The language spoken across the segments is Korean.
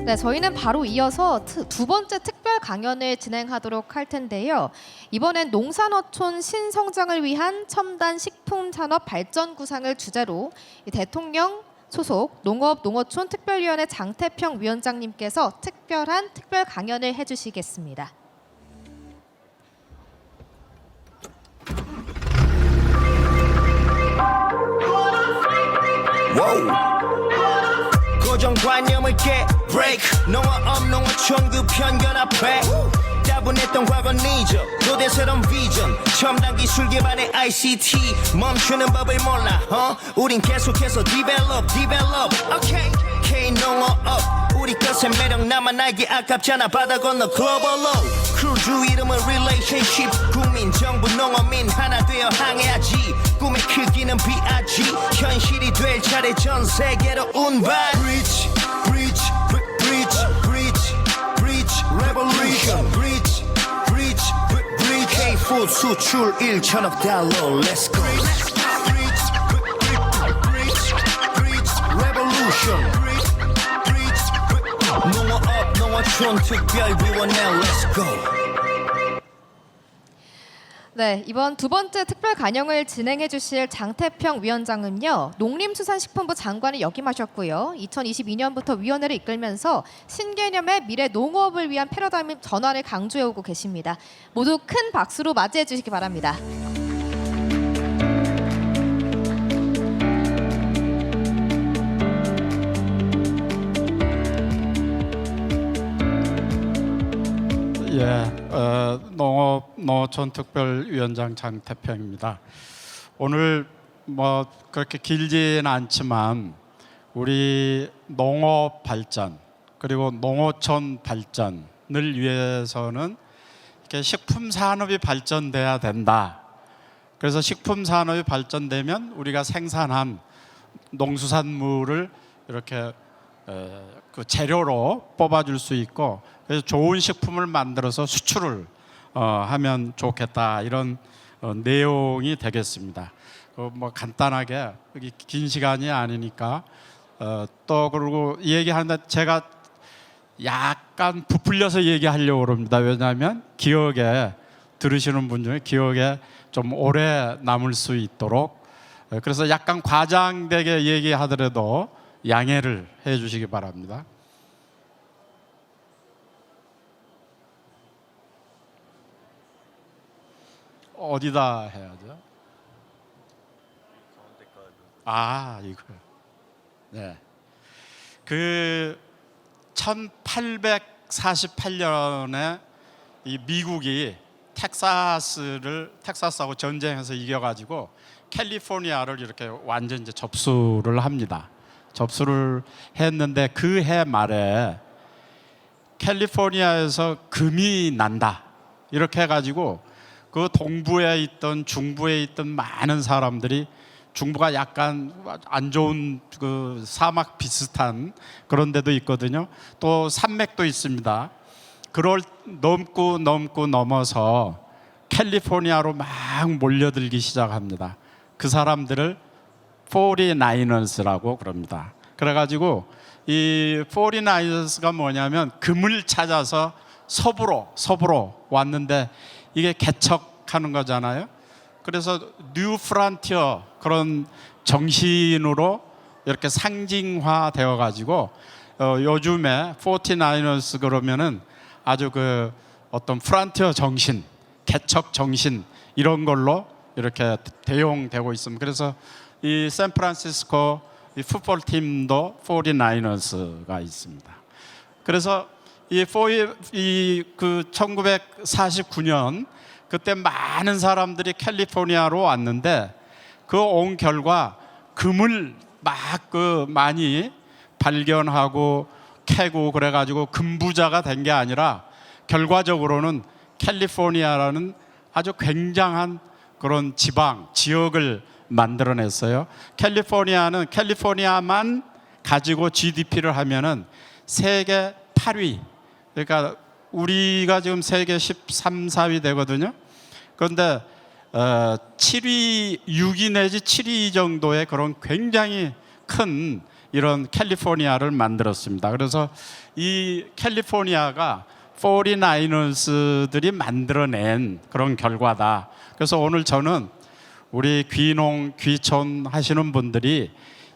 네, 저희는 바로 이어서 두 번째 특별 강연을 진행하도록 할 텐데요. 이번엔 농산어촌 신성장을 위한 첨단 식품산업 발전 구상을 주제로 대통령 소속 농업농어촌 특별위원회 장태평 위원장님께서 특별한 특별 강연을 해주시겠습니다. 고정관념을 깨 break 농어업 농어촌 그 편견 앞에 따분했던 과거는 잊어 또대 새로운 비전 첨단 기술 개발의 ICT 멈추는 법을 몰라 우린 계속해서 develop okay K-농어업 우리 것의 매력 나만 알기 아깝잖아 바다 건너 글로벌로 크루즈 이름은 relationship 국민 정부 농어민 하나 되어 항해하지 꿈의 크기는 BRG 현실이 될 차례 전 세계로 운반 Preach, preach, preach, preach, preach, revolution Preach, preach, preach K-food 수출 1천억 달러 Let's go Preach, preach, preach, revolution 농어업 농어촌 특별위원회 Let's go. 네, 이번 두 번째 특별 강연을 진행해 주실 장태평 위원장은요. 농림수산식품부 장관을 역임하셨고요. 2022년부터 위원회를 이끌면서 신개념의 미래 농업을 위한 패러다임 전환을 강조해 오고 계십니다. 모두 큰 박수로 맞이해 주시기 바랍니다. 농업농어촌 특별위원장 장태평입니다. 오늘 뭐 그렇게 길지는 않지만 우리 농업 발전 그리고 농어촌 발전을 위해서는 이렇게 식품 산업이 발전돼야 된다. 그래서 식품 산업이 발전되면 우리가 생산한 농수산물을 이렇게 그 재료로 뽑아줄 수 있고 그래서 좋은 식품을 만들어서 수출을 하면 좋겠다 이런 내용이 되겠습니다. 뭐 간단하게 여기 긴 시간이 아니니까 또 그리고 얘기하는데 제가 약간 부풀려서 얘기하려고 합니다. 왜냐하면 기억에 들으시는 분 중에 기억에 좀 오래 남을 수 있도록 그래서 약간 과장되게 얘기하더라도 양해를 해주시기 바랍니다. 어디다 해야죠? 이거요. 네. 그 1848년에 이 미국이 텍사스하고 전쟁해서 이겨가지고 캘리포니아를 이렇게 완전 이제 접수를 합니다. 접수를 했는데 그 해 말에 캘리포니아에서 금이 난다 이렇게 해가지고 그 동부에 있던 중부에 있던 많은 사람들이 중부가 약간 안 좋은 그 사막 비슷한 그런 데도 있거든요. 또 산맥도 있습니다. 그걸 넘어서 캘리포니아로 막 몰려들기 시작합니다. 그 사람들을 49ers라고 그럽니다. 그래가지고 이 49ers가 뭐냐면 금을 찾아서 서부로 왔는데 이게 개척하는 거잖아요. 그래서 뉴 프론티어 그런 정신으로 이렇게 상징화 되어 가지고 요즘에 49ers 그러면은 아주 그 어떤 프론티어 정신, 개척 정신 이런 걸로 이렇게 대용되고 있습니다. 그래서 이 샌프란시스코 이 풋볼 팀도 49ers가 있습니다. 그래서 이 1949년 그때 많은 사람들이 캘리포니아로 왔는데 그 온 결과 금을 막 많이 발견하고 캐고 그래가지고 금부자가 된 게 아니라 결과적으로는 캘리포니아라는 아주 굉장한 그런 지역을 만들어냈어요. 캘리포니아만 가지고 GDP를 하면은 세계 8위. 그러니까 우리가 지금 세계 13, 4위 되거든요. 그런데 6위 내지 7위 정도의 그런 굉장히 큰 이런 캘리포니아를 만들었습니다. 그래서 이 캘리포니아가 49ers들이 만들어낸 그런 결과다. 그래서 오늘 저는 우리 귀농, 귀촌 하시는 분들이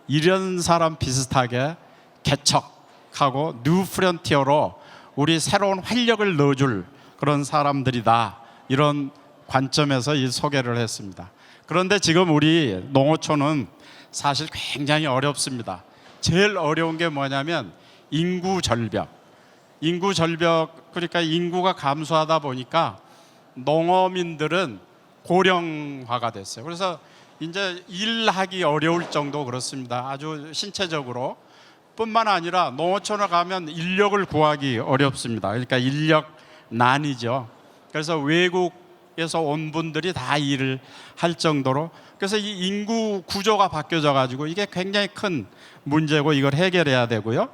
이런 사람 비슷하게 개척하고 뉴 프론티어로 우리 새로운 활력을 넣어줄 그런 사람들이다. 이런 관점에서 이 소개를 했습니다. 그런데 지금 우리 농어촌은 사실 굉장히 어렵습니다. 제일 어려운 게 뭐냐면 인구 절벽. 인구 절벽, 그러니까 인구가 감소하다 보니까 농어민들은 고령화가 됐어요. 그래서 이제 일하기 어려울 정도 그렇습니다. 아주 신체적으로 뿐만 아니라 농어촌에 가면 인력을 구하기 어렵습니다. 그러니까 인력난이죠. 그래서 외국에서 온 분들이 다 일을 할 정도로, 그래서 이 인구 구조가 바뀌어져 가지고 이게 굉장히 큰 문제고 이걸 해결해야 되고요.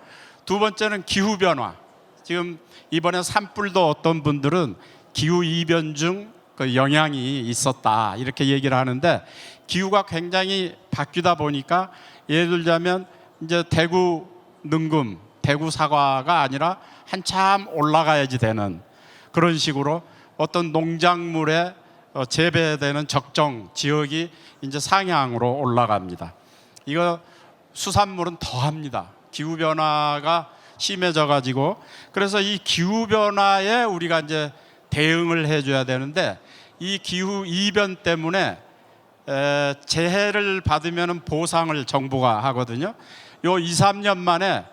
두 번째는 기후 변화. 지금 이번에 산불도 어떤 분들은 기후 이변중 그 영향이 있었다 이렇게 얘기를 하는데, 기후가 굉장히 바뀌다 보니까 예를 들자면 이제 대구 능금, 대구 사과가 아니라 한참 올라가야지 되는 그런 식으로 어떤 농작물에 재배되는 적정 지역이 이제 상향으로 올라갑니다. 이거 수산물은 더합니다. 기후 변화가 심해져 가지고, 그래서 이 기후 변화에 우리가 이제 대응을 해줘야 되는데, 이 기후 이변 때문에 재해를 받으면 보상을 정부가 하거든요. 요 2, 3년 만에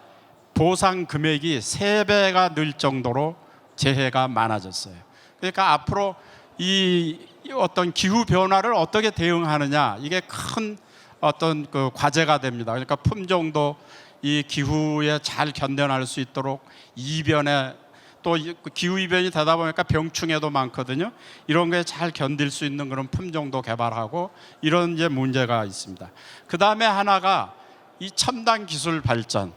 보상 금액이 3배가 늘 정도로 재해가 많아졌어요. 그러니까 앞으로 이 어떤 기후 변화를 어떻게 대응하느냐, 이게 큰 어떤 그 과제가 됩니다. 그러니까 품종도 이 기후에 잘 견뎌낼 수 있도록, 이변에 또 기후 이변이 되다 보니까 병충해도 많거든요. 이런 거에 잘 견딜 수 있는 그런 품종도 개발하고 이런 이제 문제가 있습니다. 그 다음에 하나가 이 첨단 기술 발전.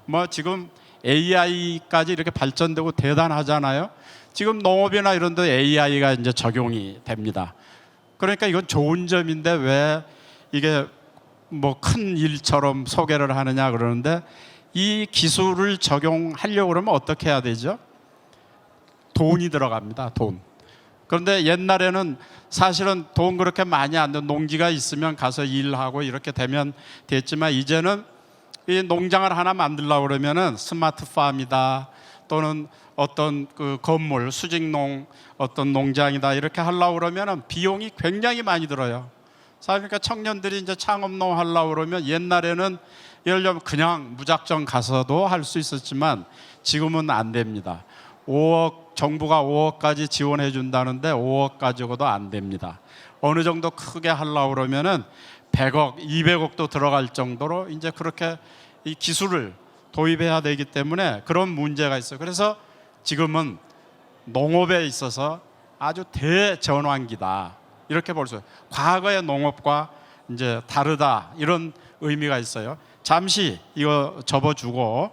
뭐 지금 AI까지 이렇게 발전되고 대단하잖아요. 지금 농업이나 이런 데 AI가 이제 적용이 됩니다. 그러니까 이건 좋은 점인데 왜 이게 뭐 큰 일처럼 소개를 하느냐 그러는데, 이 기술을 적용하려고 그러면 어떻게 해야 되죠? 돈이 들어갑니다. 돈. 그런데 옛날에는 사실은 돈 그렇게 많이 안 든 농지가 있으면 가서 일하고 이렇게 되면 됐지만, 이제는 이 농장을 하나 만들려고 그러면은 스마트팜이다 또는 어떤 그 건물, 수직농 어떤 농장이다 이렇게 하려고 그러면은 비용이 굉장히 많이 들어요. 그러니까 청년들이 이제 창업농 하려고 그러면, 옛날에는 예를 들면 그냥 무작정 가서도 할 수 있었지만 지금은 안 됩니다. 5억, 정부가 5억까지 지원해 준다는데 5억 가지고도 안 됩니다. 어느 정도 크게 하려고 그러면은 100억, 200억도 들어갈 정도로 이제 그렇게 이 기술을 도입해야 되기 때문에 그런 문제가 있어요. 그래서 지금은 농업에 있어서 아주 대전환기다 이렇게 볼 수 있어요. 과거의 농업과 이제 다르다 이런 의미가 있어요. 잠시 이거 접어주고,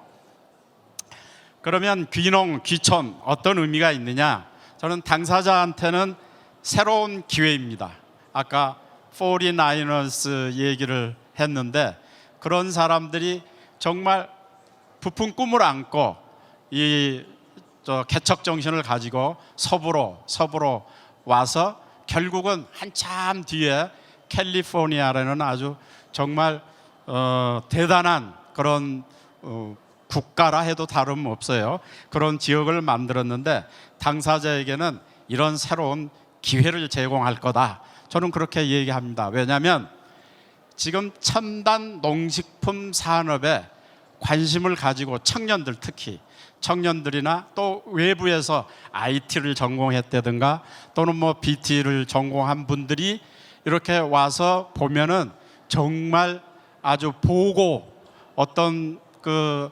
그러면 귀농, 귀촌 어떤 의미가 있느냐? 저는 당사자한테는 새로운 기회입니다. 아까 49ers 얘기를 했는데, 그런 사람들이 정말 부푼 꿈을 안고 이 개척 정신을 가지고 서부로 와서 결국은 한참 뒤에 캘리포니아라는 아주 정말 대단한 그런 국가라 해도 다름없어요. 그런 지역을 만들었는데, 당사자에게는 이런 새로운 기회를 제공할 거다. 저는 그렇게 얘기합니다. 왜냐하면 지금 첨단 농식품 산업에 관심을 가지고 청년들, 특히 청년들이나 또 외부에서 IT를 전공했다든가 또는 뭐 BT를 전공한 분들이 이렇게 와서 보면은 정말 아주 보고 어떤 그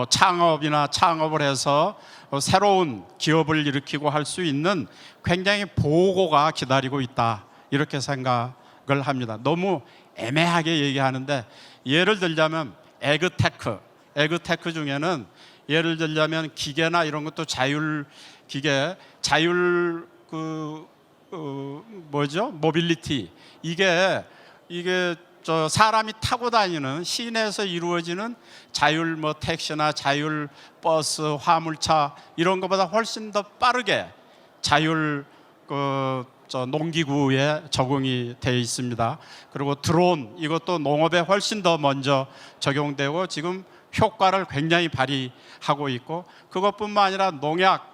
창업을 해서 새로운 기업을 일으키고 할 수 있는 굉장히 보고가 기다리고 있다 이렇게 생각을 합니다. 너무 애매하게 얘기하는데, 예를 들자면 에그테크 중에는 예를 들자면 기계나 이런 것도 자율 모빌리티, 이게 사람이 타고 다니는 시내에서 이루어지는 자율 뭐 택시나 자율 버스, 화물차 이런 것보다 훨씬 더 빠르게 자율 농기구에 적용이 되어 있습니다. 그리고 드론 이것도 농업에 훨씬 더 먼저 적용되고 지금 효과를 굉장히 발휘하고 있고, 그것뿐만 아니라 농약,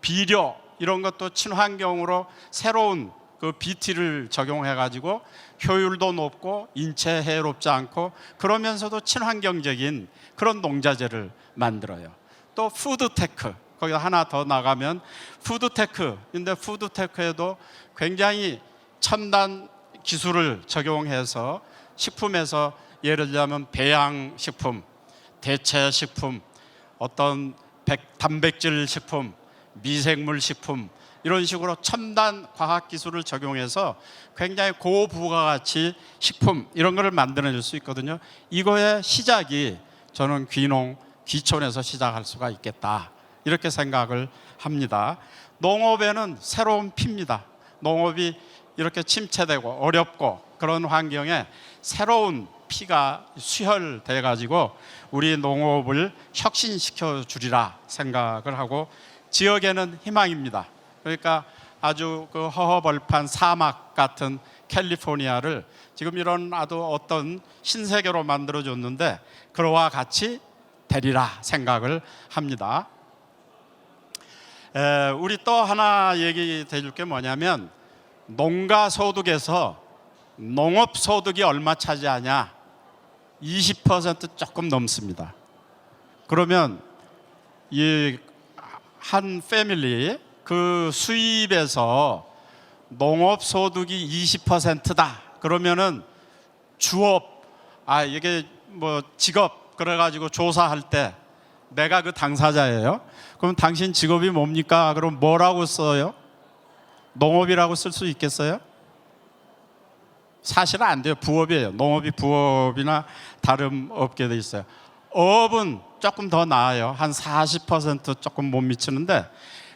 비료 이런 것도 친환경으로 새로운 그 BT를 적용해 가지고 효율도 높고 인체 해롭지 않고 그러면서도 친환경적인 그런 농자재를 만들어요. 또 푸드테크, 거기 하나 더 나가면 푸드테크인데, 푸드테크에도 굉장히 첨단 기술을 적용해서 식품에서 예를 들자면 배양식품, 대체식품, 어떤 단백질 식품, 미생물 식품 이런 식으로 첨단 과학 기술을 적용해서 굉장히 고부가가치 식품 이런 거를 만들어낼 수 있거든요. 이거의 시작이 저는 귀촌에서 시작할 수가 있겠다 이렇게 생각을 합니다. 농업에는 새로운 피입니다. 농업이 이렇게 침체되고 어렵고 그런 환경에 새로운 피가 수혈돼 가지고 우리 농업을 혁신시켜 주리라 생각을 하고, 지역에는 희망입니다. 그러니까 아주 그 허허벌판 사막 같은 캘리포니아를 지금 이런 아주 어떤 신세계로 만들어 줬는데 그와 같이 되리라 생각을 합니다. 우리 또 하나 얘기 드릴 게 뭐냐면, 농가 소득에서 농업 소득이 얼마 차지하냐? 20% 조금 넘습니다. 그러면 이 한 패밀리 그 수입에서 농업 소득이 20%다. 그러면은 주업, 이게 뭐 직업 그래가지고 조사할 때 내가 그 당사자예요. 그럼 당신 직업이 뭡니까? 그럼 뭐라고 써요? 농업이라고 쓸 수 있겠어요? 사실은 안 돼요. 부업이에요. 농업이 부업이나 다름없게 돼 있어요. 어업은 조금 더 나아요. 한 40% 조금 못 미치는데,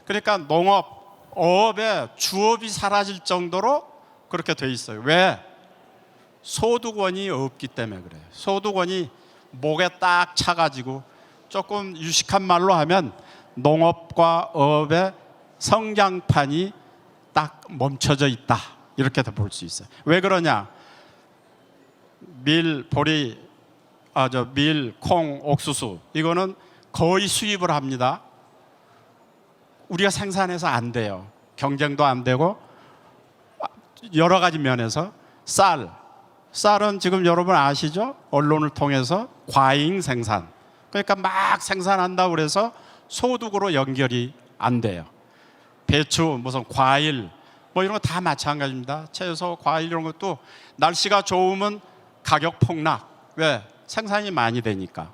그러니까 농업, 어업에 주업이 사라질 정도로 그렇게 돼 있어요. 왜? 소득원이 없기 때문에 그래요. 소득원이 목에 딱 차가지고, 조금 유식한 말로 하면 농업과 어업의 성장판이 딱 멈춰져 있다 이렇게 볼 수 있어요. 왜 그러냐? 밀, 보리, 밀, 콩, 옥수수 이거는 거의 수입을 합니다. 우리가 생산해서 안 돼요. 경쟁도 안 되고 여러 가지 면에서. 쌀은 지금 여러분 아시죠? 언론을 통해서 과잉 생산. 그러니까 막 생산한다고 그래서 소득으로 연결이 안 돼요. 배추, 무슨 과일 뭐 이런 거 다 마찬가지입니다. 채소, 과일 이런 것도 날씨가 좋으면 가격 폭락. 왜? 생산이 많이 되니까.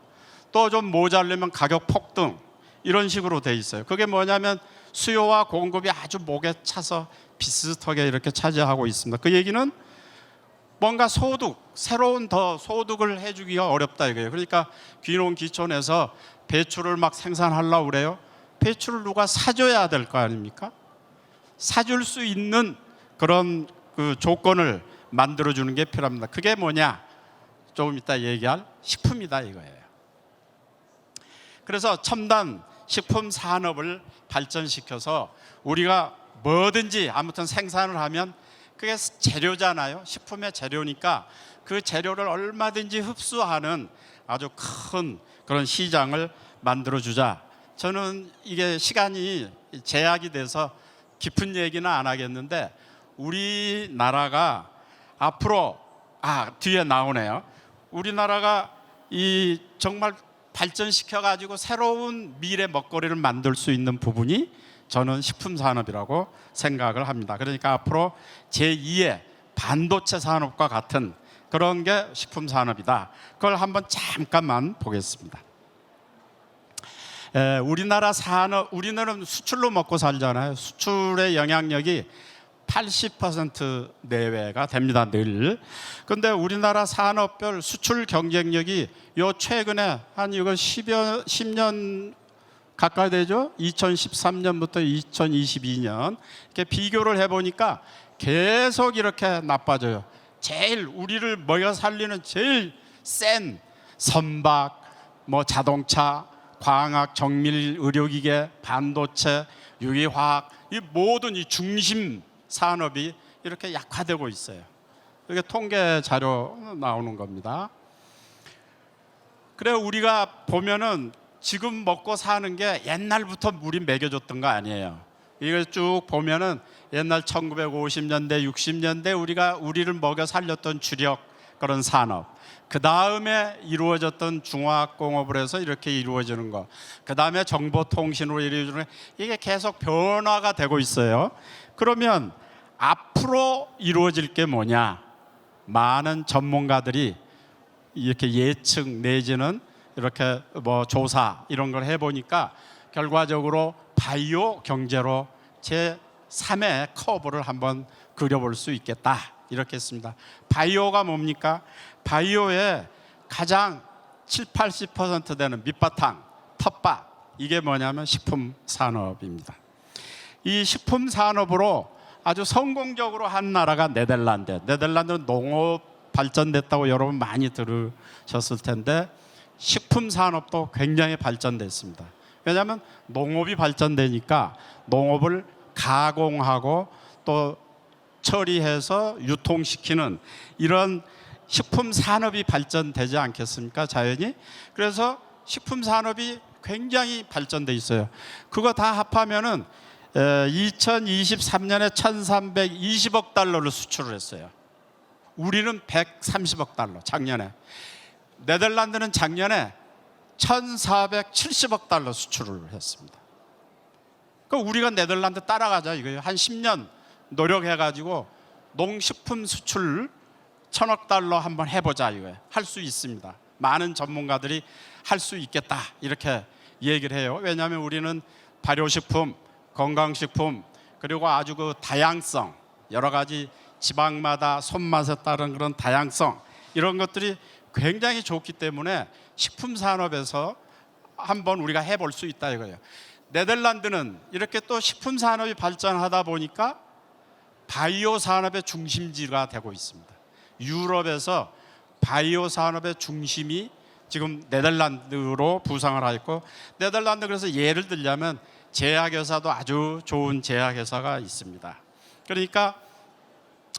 또 좀 모자르면 가격 폭등 이런 식으로 돼 있어요. 그게 뭐냐면 수요와 공급이 아주 목에 차서 비슷하게 이렇게 차지하고 있습니다. 그 얘기는 뭔가 새로운 더 소득을 해주기가 어렵다 이거예요. 그러니까 귀농귀촌에서 배추를 막 생산하려고 그래요. 배추를 누가 사줘야 될 거 아닙니까? 사줄 수 있는 그런 그 조건을 만들어주는 게 필요합니다. 그게 뭐냐? 조금 이따 얘기할 식품이다 이거예요. 그래서 첨단 식품 산업을 발전시켜서 우리가 뭐든지 아무튼 생산을 하면 그게 재료잖아요. 식품의 재료니까 그 재료를 얼마든지 흡수하는 아주 큰 그런 시장을 만들어주자. 저는 이게 시간이 제약이 돼서 깊은 얘기는 안 하겠는데, 우리나라가 앞으로 뒤에 나오네요. 우리나라가 이 정말 발전시켜 가지고 새로운 미래 먹거리를 만들 수 있는 부분이 저는 식품 산업이라고 생각을 합니다. 그러니까 앞으로 제2의 반도체 산업과 같은 그런 게 식품 산업이다. 그걸 한번 잠깐만 보겠습니다. 우리나라는 수출로 먹고 살잖아요. 수출의 영향력이 80% 내외가 됩니다, 늘. 근데 우리나라 산업별 수출 경쟁력이 요 최근에 한 이거 10년 가까이 되죠? 2013년부터 2022년 이렇게 비교를 해보니까 계속 이렇게 나빠져요. 제일 우리를 먹여 살리는 제일 센 선박, 뭐 자동차, 광학, 정밀, 의료기계, 반도체, 유기화학 이 모든 이 중심 산업이 이렇게 약화되고 있어요. 이게 통계 자료 나오는 겁니다. 그래 우리가 보면은 지금 먹고 사는 게 옛날부터 우리 먹여줬던 거 아니에요. 이걸 쭉 보면은 옛날 1950년대, 60년대 우리를 먹여 살렸던 주력 그런 산업. 그 다음에 이루어졌던 중화학공업을 해서 이렇게 이루어지는 거. 그 다음에 정보통신으로 이루어지는 거. 이게 계속 변화가 되고 있어요. 그러면 앞으로 이루어질 게 뭐냐? 많은 전문가들이 이렇게 예측 내지는 이렇게 뭐 조사 이런 걸 해보니까 결과적으로 바이오 경제로 제 3의 커브를 한번 그려볼 수 있겠다 이렇게 했습니다. 바이오가 뭡니까? 바이오의 가장 70~80% 되는 밑바탕, 텃밭 이게 뭐냐면 식품 산업입니다. 이 식품 산업으로 아주 성공적으로 한 나라가 네덜란드. 네덜란드는 농업 발전됐다고 여러분 많이 들으셨을 텐데 식품 산업도 굉장히 발전됐습니다. 왜냐하면 농업이 발전되니까 농업을 가공하고 또 처리해서 유통시키는 이런 식품 산업이 발전되지 않겠습니까? 자연히. 그래서 식품 산업이 굉장히 발전돼 있어요. 그거 다 합하면은 2023년에 1,320억 달러를 수출을 했어요. 우리는 130억 달러 작년에. 네덜란드는 작년에 1,470억 달러 수출을 했습니다. 그러니까 우리가 네덜란드 따라가자 이거예요. 한 10년 노력해가지고 농식품 수출 1,000억 달러 한번 해보자 이거예요. 할 수 있습니다. 많은 전문가들이 할 수 있겠다 이렇게 얘기를 해요. 왜냐하면 우리는 발효식품, 건강식품 그리고 아주 그 다양성 여러 가지 지방마다 손맛에 따른 그런 다양성 이런 것들이 굉장히 좋기 때문에 식품 산업에서 한번 우리가 해볼 수 있다 이거예요. 네덜란드는 이렇게 또 식품 산업이 발전하다 보니까 바이오 산업의 중심지가 되고 있습니다. 유럽에서 바이오 산업의 중심이 지금 네덜란드로 부상을 하였고 네덜란드 그래서 예를 들자면 제약회사도 아주 좋은 제약회사가 있습니다. 그러니까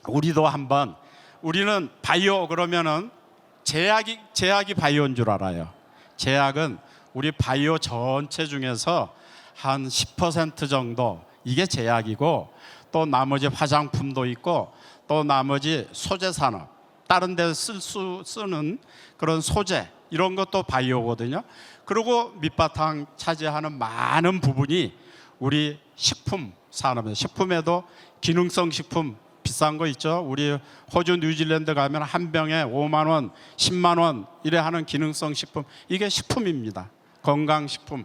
우리도 한번 우리는 바이오 그러면은 제약이 바이오인 줄 알아요. 제약은 우리 바이오 전체 중에서 한 10% 정도 이게 제약이고 또 나머지 화장품도 있고 또 나머지 소재 산업 다른 데 쓰는 그런 소재 이런 것도 바이오거든요. 그리고 밑바탕 차지하는 많은 부분이 우리 식품 산업이에요. 식품에도 기능성 식품 비싼 거 있죠. 우리 호주, 뉴질랜드 가면 한 병에 5만 원, 10만 원 이래 하는 기능성 식품 이게 식품입니다. 건강식품.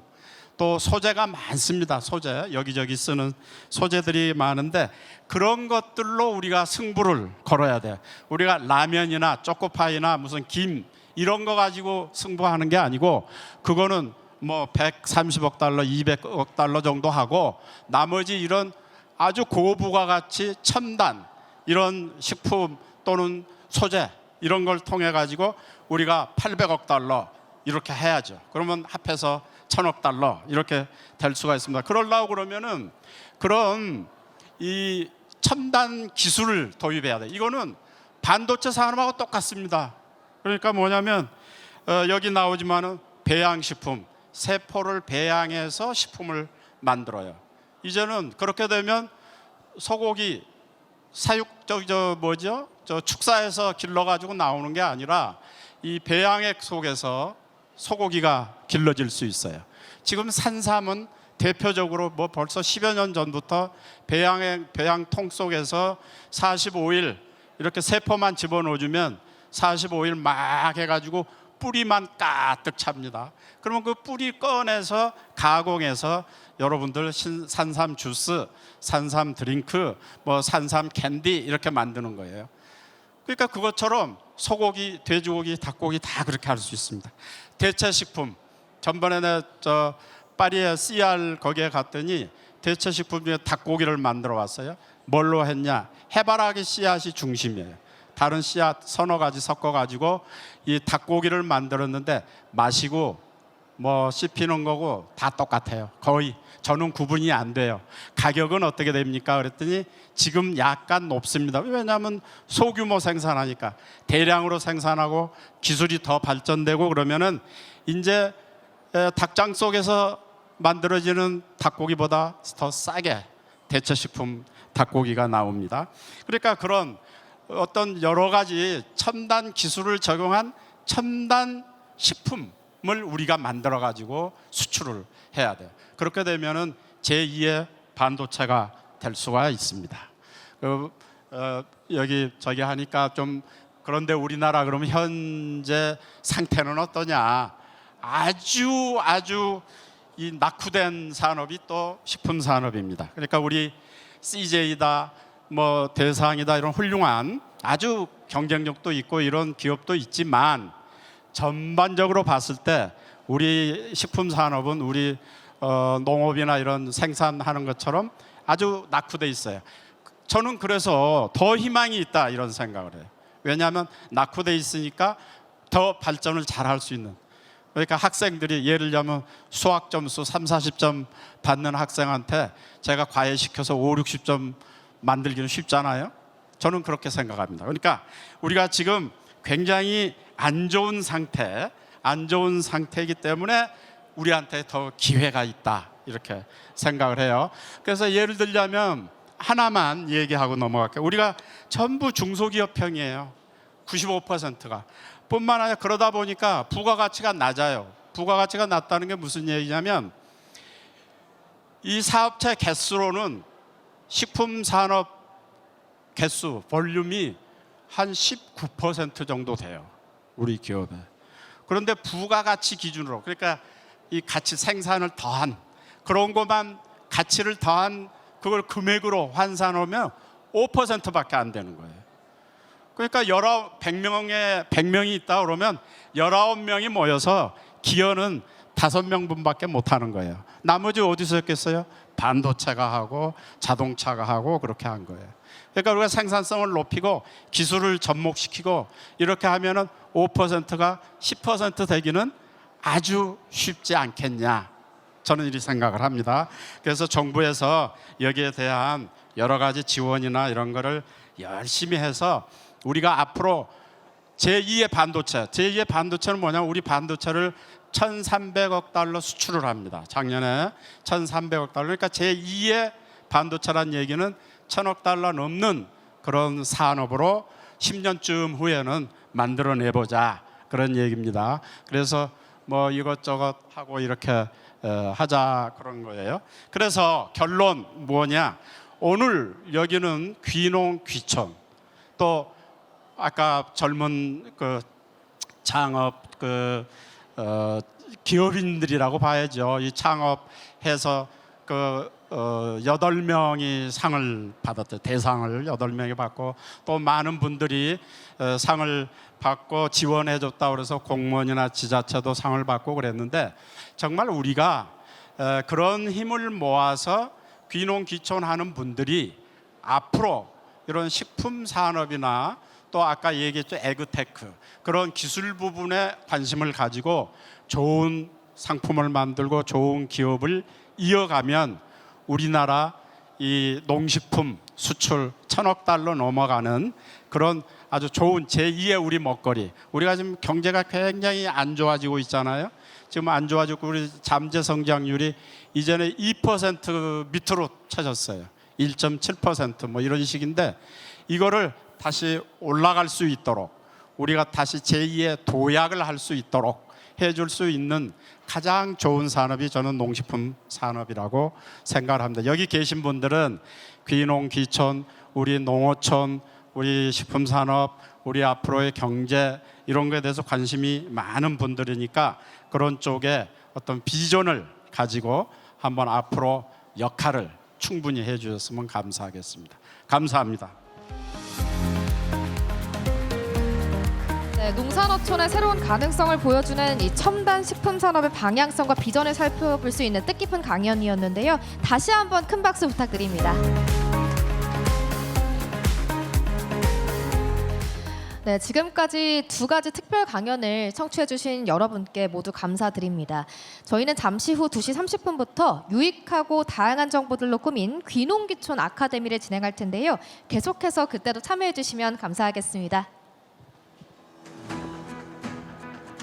또 소재가 많습니다. 소재 여기저기 쓰는 소재들이 많은데 그런 것들로 우리가 승부를 걸어야 돼요. 우리가 라면이나 초코파이나 무슨 김 이런 거 가지고 승부하는 게 아니고 그거는 뭐 130억 달러, 200억 달러 정도 하고 나머지 이런 아주 고부가가치 첨단 이런 식품 또는 소재 이런 걸 통해 가지고 우리가 800억 달러 이렇게 해야죠. 그러면 합해서 1,000억 달러 이렇게 될 수가 있습니다. 그러려고 그러면은 그런 이 첨단 기술을 도입해야 돼. 이거는 반도체 산업하고 똑같습니다. 그러니까 뭐냐면 여기 나오지만은 배양식품, 세포를 배양해서 식품을 만들어요. 이제는 그렇게 되면 소고기 사육 저 축사에서 길러가지고 나오는 게 아니라 이 배양액 속에서 소고기가 길러질 수 있어요. 지금 산삼은 대표적으로 뭐 벌써 10여 년 전부터 배양통 속에서 45일 이렇게 세포만 집어넣어주면 45일 막 해가지고 뿌리만 가득 찹니다. 그러면 그 뿌리 꺼내서 가공해서 여러분들 산삼 주스, 산삼 드링크, 뭐 산삼 캔디 이렇게 만드는 거예요. 그러니까 그것처럼 소고기, 돼지고기, 닭고기 다 그렇게 할 수 있습니다. 대체식품 전번에 저 파리에 CR 거기에 갔더니 대체식품 중에 닭고기를 만들어 왔어요. 뭘로 했냐? 해바라기 씨앗이 중심이에요. 다른 씨앗 서너 가지 섞어가지고 이 닭고기를 만들었는데 마시고 뭐 씹히는 거고 다 똑같아요. 거의 저는 구분이 안 돼요. 가격은 어떻게 됩니까? 그랬더니 지금 약간 높습니다. 왜냐하면 소규모 생산하니까 대량으로 생산하고 기술이 더 발전되고 그러면은 이제 닭장 속에서 만들어지는 닭고기보다 더 싸게 대체식품 닭고기가 나옵니다. 그러니까 그런 어떤 여러 가지 첨단 기술을 적용한 첨단 식품을 우리가 만들어 가지고 수출을 해야 돼요. 그렇게 되면은 제2의 반도체가 될 수가 있습니다. 여기 저기 하니까 좀 그런데 우리나라 그러면 현재 상태는 어떠냐? 아주 이 낙후된 산업이 또 식품 산업입니다. 그러니까 우리 CJ다, 뭐 대상이다 이런 훌륭한 아주 경쟁력도 있고 이런 기업도 있지만 전반적으로 봤을 때 우리 식품 산업은 우리 농업이나 이런 생산하는 것처럼 아주 낙후돼 있어요. 저는 그래서 더 희망이 있다 이런 생각을 해요. 왜냐하면 낙후돼 있으니까 더 발전을 잘 할 수 있는. 그러니까 학생들이 예를 들면 수학 점수 3, 40점 받는 학생한테 제가 과외시켜서 5, 60점 만들기는 쉽잖아요. 저는 그렇게 생각합니다. 그러니까 우리가 지금 굉장히 안 좋은 상태이기 때문에 우리한테 더 기회가 있다 이렇게 생각을 해요. 그래서 예를 들자면 하나만 얘기하고 넘어갈게요. 우리가 전부 중소기업형이에요. 95%가. 뿐만 아니라 그러다 보니까 부가가치가 낮아요. 부가가치가 낮다는 게 무슨 얘기냐면 이 사업체 개수로는 식품산업 개수, 볼륨이 한 19% 정도 돼요. 우리 기업에. 그런데 부가가치 기준으로, 그러니까 이 가치 생산을 더한 그런 것만 가치를 더한 그걸 금액으로 환산하면 5%밖에 안 되는 거예요. 그러니까 100명이 있다 그러면 19명이 모여서 기여는 5명분밖에 못 하는 거예요. 나머지 어디서 했겠어요? 반도체가 하고 자동차가 하고 그렇게 한 거예요. 그러니까 우리가 생산성을 높이고 기술을 접목시키고 이렇게 하면은 5%가 10% 되기는 아주 쉽지 않겠냐, 저는 이렇게 생각을 합니다. 그래서 정부에서 여기에 대한 여러 가지 지원이나 이런 거를 열심히 해서 우리가 앞으로 제2의 반도체는 뭐냐면 우리 반도체를 1,300억 달러 수출을 합니다. 작년에 1,300억 달러. 그러니까 제2의 반도체란 얘기는 1,000억 달러 넘는 그런 산업으로 10년쯤 후에는 만들어내보자 그런 얘기입니다. 그래서 뭐 이것저것 하고 이렇게 하자 그런 거예요. 그래서 결론 뭐냐? 오늘 여기는 귀농 귀촌, 또 아까 젊은 그 창업 기업인들이라고 봐야죠. 이 창업해서 8명이 상을 받았대요. 대상을 8명이 받고 또 많은 분들이 상을 받고 지원해줬다 그래서 공무원이나 지자체도 상을 받고 그랬는데 정말 우리가 그런 힘을 모아서 귀농귀촌하는 분들이 앞으로 이런 식품 산업이나 또 아까 얘기했죠, 에그테크, 그런 기술 부분에 관심을 가지고 좋은 상품을 만들고 좋은 기업을 이어가면 우리나라 이 농식품 수출 1,000억 달러 넘어가는 그런 아주 좋은 제2의 우리 먹거리. 우리가 지금 경제가 굉장히 안 좋아지고 있잖아요. 지금 안 좋아지고 우리 잠재 성장률이 이전에 2% 밑으로 쳐졌어요. 1.7% 뭐 이런 식인데 이거를 다시 올라갈 수 있도록 우리가 다시 제2의 도약을 할 수 있도록 해줄 수 있는 가장 좋은 산업이 저는 농식품 산업이라고 생각을 합니다. 여기 계신 분들은 귀농, 귀촌, 우리 농어촌, 우리 식품 산업, 우리 앞으로의 경제 이런 거에 대해서 관심이 많은 분들이니까 그런 쪽에 어떤 비전을 가지고 한번 앞으로 역할을 충분히 해주셨으면 감사하겠습니다. 감사합니다. 네, 농산어촌의 새로운 가능성을 보여주는 이 첨단 식품 산업의 방향성과 비전을 살펴볼 수 있는 뜻깊은 강연이었는데요. 다시 한번 큰 박수 부탁드립니다. 네, 지금까지 두 가지 특별 강연을 청취해주신 여러분께 모두 감사드립니다. 저희는 잠시 후 2시 30분부터 유익하고 다양한 정보들로 꾸민 귀농귀촌 아카데미를 진행할 텐데요. 계속해서 그때도 참여해주시면 감사하겠습니다.